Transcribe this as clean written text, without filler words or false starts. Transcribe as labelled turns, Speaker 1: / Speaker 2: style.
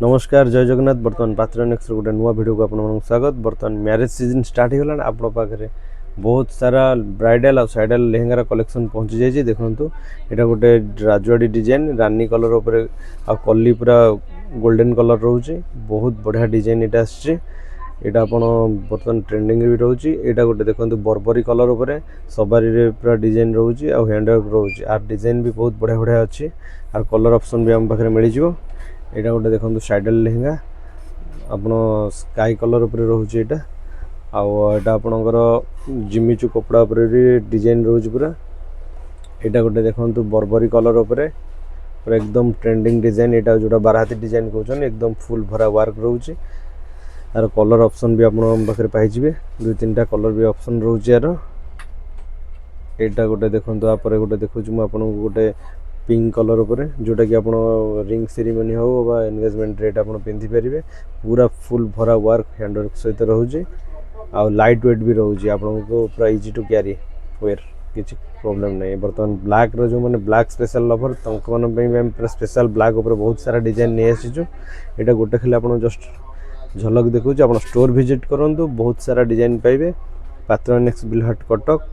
Speaker 1: नमस्कार जय जगन्नाथ। बर्तमान पात्र नेक्स्ट गोटे नुआ वीडियो को आपन स्वागत। बर्तमान मैरिज सीजन स्टार्ट हो गला आप पाखे बहुत सारा ब्राइडल और साइडल लेहेंगार कलेक्शन पहुंची जाइए। देखो यहाँ गोटे राजवाड़ी डिजाइन रानी कलर उपर आ कली पूरा गोल्डन कलर रोचे बहुत बढ़िया डिजाइन यहाँ आसचे। यहाँ आप बर्तमान ट्रेंडिंग भी रोचे। यहाँ गोटे देखो बर्बरी कलर उपर सवारी पूरा डिजाइन रोचे आ हैंडवर्क रोचे आर डिजाइन भी बहुत बढ़िया बढ़िया अच्छी आर कलर ऑप्शन भी आम पाखे मिल जाए। यहाँ गोटे देखो साइडल लेहेंगा आप स्काई कलर उपर रोचे यहाँ आउटा आपणकर जिमिचू कपड़ा उपर डिजाइन रोज पूरा। यहाँ गोटे देखो बर्बरी कलर उपर पूरा एकदम ट्रेंडिंग डिजाइन यहाँ जोटा बाराती डिजाइन कहते एकदम फुल भरा वर्क रोचे यार कलर ऑप्शन भी आपरे पाइबे दुई तीन टा कलर भी ऑप्शन रोचे यार। यहाँ गोटे देखो गोटे देखो मुझे गोटे पिंक कलर उपर जोटा कि आप रिंग सेरेमनी हो बा एंगेजमेंट रेट आप पिंधि पारे पूरा फुल भरा वर्क हैंडवर्क सहित रोचे आ लाइट वेट भी रोचे आपको पूरा इजी टू क्यारी वेयर किसी प्रॉब्लम नहीं। बर्तमान ब्लैक रो जो मैंने ब्लैक स्पेशल लवर तक पूरा स्पेशल ब्लैक उपर बहुत सारा डिजाइन नहीं आसीचु। यहाँ गोटे खाली आप जस्ट झलक देखो आप स्टोर विजिट करूँ बहुत सारा डिजाइन पाइबे। पात्र नेक्स्ट बिलहाट कटक